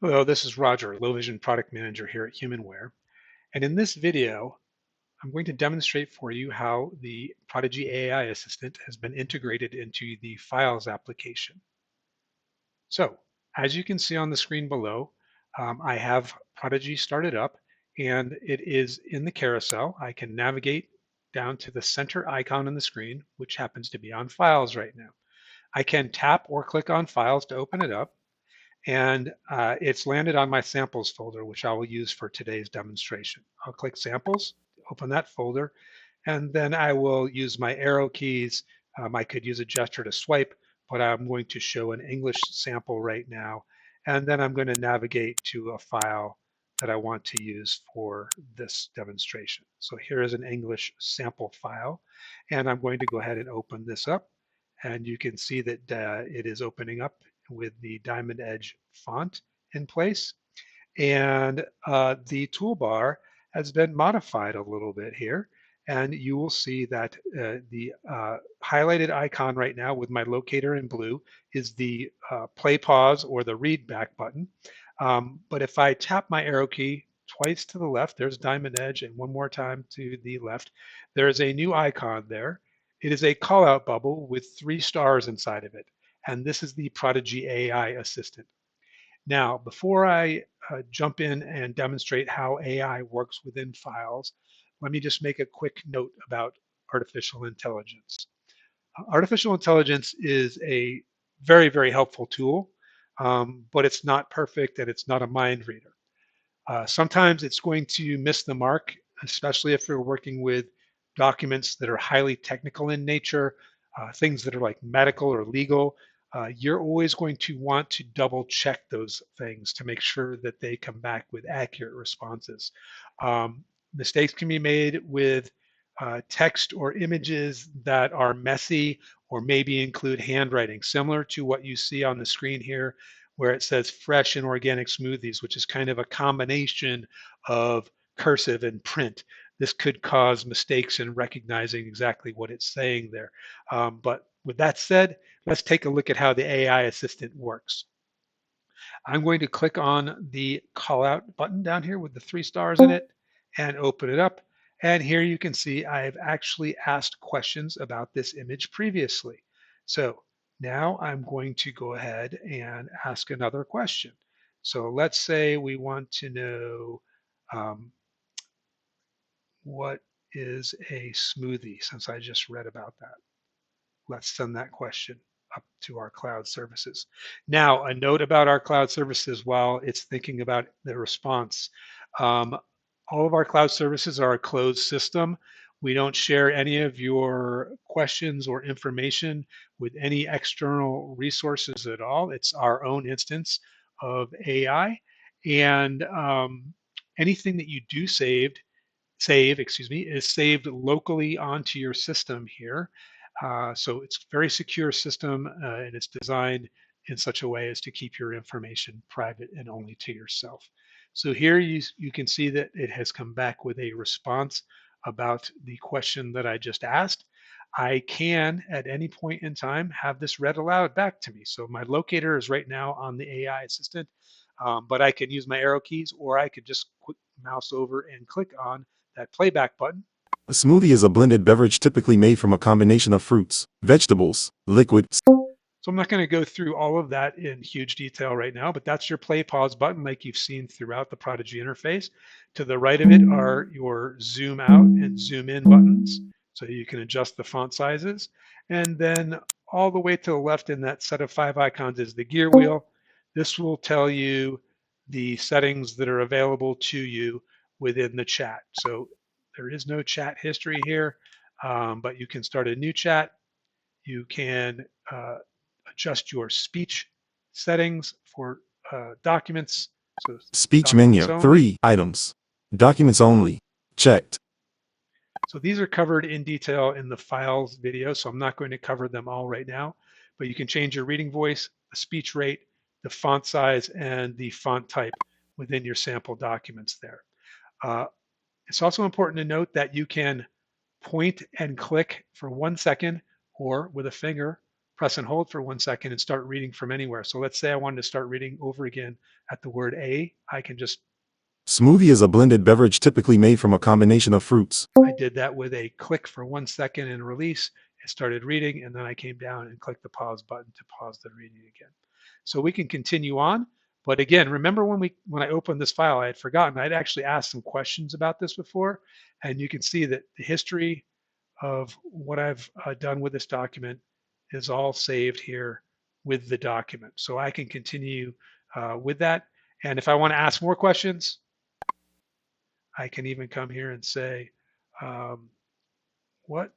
Hello, this is Roger, Low Vision Product Manager here at HumanWare. And in this video, I'm going to demonstrate for you how the Prodigi AI Assistant has been integrated into the Files application. So, as you can see on the screen below, I have Prodigi started up and it is in the carousel. I can navigate down to the center icon on the screen, which happens to be on Files right now. I can tap or click on Files to open it up, and it's landed on my samples folder, which I will use for today's demonstration. I'll click samples, open that folder, and then I will use my arrow keys. I could use a gesture to swipe, but I'm going to show an English sample right now. And then I'm going to navigate to a file that I want to use for this demonstration. So here is an English sample file, and I'm going to go ahead and open this up. And you can see that it is opening up with the Diamond Edge font in place. And the toolbar has been modified a little bit here. And you will see that the highlighted icon right now with my locator in blue is the play pause or the read back button. But if I tap my arrow key twice to the left, there's Diamond Edge, and one more time to the left, there's a new icon there. It is a callout bubble with 3 stars inside of it. And this is the Prodigi AI Assistant. Now, before I jump in and demonstrate how AI works within files, let me just make a quick note about artificial intelligence. Artificial intelligence is a very, very helpful tool, but it's not perfect and it's not a mind reader. Sometimes it's going to miss the mark, especially if you're working with documents that are highly technical in nature, things that are like medical or legal. You're always going to want to double check those things to make sure that they come back with accurate responses. Mistakes can be made with text or images that are messy or maybe include handwriting, similar to what you see on the screen here, where it says fresh and organic smoothies, which is kind of a combination of cursive and print. This could cause mistakes in recognizing exactly what it's saying there. But with that said, let's take a look at how the AI assistant works. I'm going to click on the call out button down here with the 3 stars in it and open it up. And here you can see I've actually asked questions about this image previously. So now I'm going to go ahead and ask another question. So let's say we want to know what is a smoothie, since I just read about that. Let's send that question up to our cloud services. Now, a note about our cloud services while it's thinking about the response. Um, all of our cloud services are a closed system. We don't share any of your questions or information with any external resources at all. It's our own instance of AI. And anything that you do save, is saved locally onto your system here. So it's a very secure system and it's designed in such a way as to keep your information private and only to yourself. So here you can see that it has come back with a response about the question that I just asked. I can, at any point in time, have this read aloud back to me. So my locator is right now on the AI assistant, but I can use my arrow keys, or I could just quick mouse over and click on that playback button. A smoothie is a blended beverage typically made from a combination of fruits, vegetables, liquids. So I'm not going to go through all of that in huge detail right now, but that's your play pause button like you've seen throughout the Prodigy interface. To the right of it are your zoom out and zoom in buttons, so you can adjust the font sizes. And then all the way to the left in that set of 5 icons is the gear wheel. This will tell you the settings that are available to you within the chat. So there is no chat history here, but you can start a new chat. You can adjust your speech settings for documents. So Speech documents menu, only. 3 items. Documents only. Checked. So these are covered in detail in the files video, so I'm not going to cover them all right now, but you can change your reading voice, the speech rate, the font size, and the font type within your sample documents there. It's also important to note that you can point and click for 1 second or with a finger press and hold for 1 second and start reading from anywhere. So let's say I wanted to start reading over again at the word A. I can just, Smoothie is a blended beverage typically made from a combination of fruits. I did that with a click for 1 second and release. It started reading, and then I came down and clicked the pause button to pause the reading again. So we can continue on. But again, remember when I opened this file, I had forgotten. I'd actually asked some questions about this before, and you can see that the history of what I've done with this document is all saved here with the document. So I can continue with that. And if I want to ask more questions, I can even come here and say, what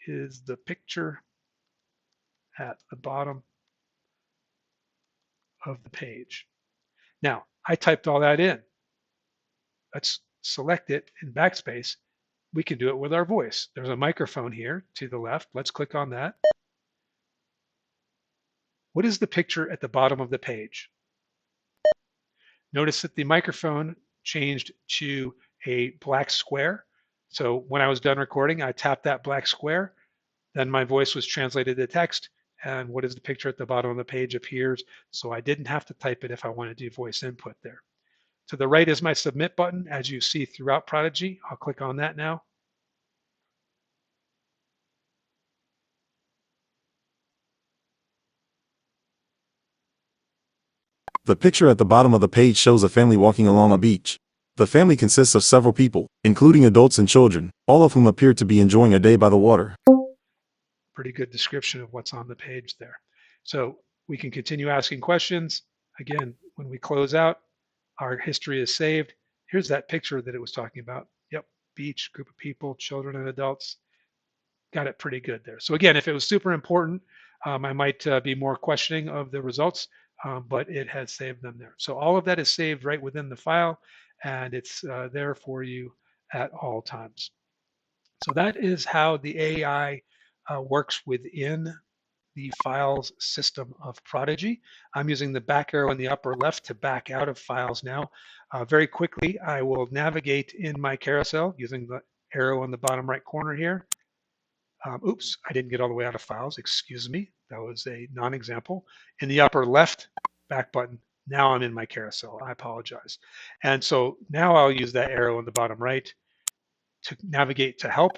is the picture at the bottom of the page? Now, I typed all that in. Let's select it in backspace. We can do it with our voice. There's a microphone here to the left. Let's click on that. What is the picture at the bottom of the page? Notice that the microphone changed to a black square. So when I was done recording, I tapped that black square, then my voice was translated to text, and what is the picture at the bottom of the page appears. So I didn't have to type it if I wanted to do voice input there. To the right is my submit button, as you see throughout Prodigy. I'll click on that now. The picture at the bottom of the page shows a family walking along a beach. The family consists of several people, including adults and children, all of whom appear to be enjoying a day by the water. Pretty good description of what's on the page there. So we can continue asking questions. Again, when we close out, our history is saved. Here's that picture that it was talking about. Yep, beach, group of people, children and adults. Got it pretty good there. So again, if it was super important, I might be more questioning of the results, but it has saved them there. So all of that is saved right within the file, and it's there for you at all times. So that is how the AI works within the files system of Prodigy. I'm using the back arrow in the upper left to back out of files now. Very quickly, I will navigate in my carousel using the arrow on the bottom right corner here. Oops, I didn't get all the way out of files. Excuse me. That was a non-example. In the upper left back button, now I'm in my carousel. I apologize. And so now I'll use that arrow in the bottom right to navigate to help.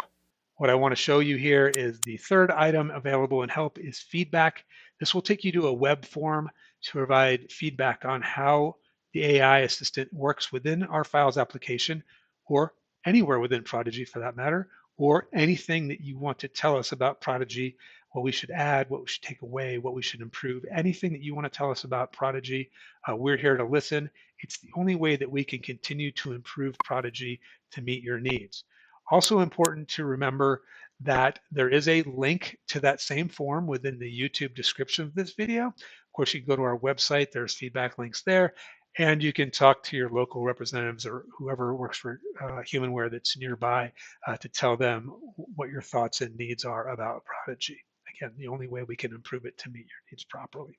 What I want to show you here is the third item available in help is feedback. This will take you to a web form to provide feedback on how the AI assistant works within our files application or anywhere within Prodigy for that matter, or anything that you want to tell us about Prodigy, what we should add, what we should take away, what we should improve, anything that you want to tell us about Prodigy, we're here to listen. It's the only way that we can continue to improve Prodigy to meet your needs. Also important to remember that there is a link to that same form within the YouTube description of this video. Of course, you can go to our website, there's feedback links there, and you can talk to your local representatives or whoever works for HumanWare that's nearby to tell them what your thoughts and needs are about Prodigy. Again, the only way we can improve it to meet your needs properly.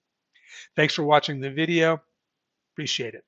Thanks for watching the video. Appreciate it.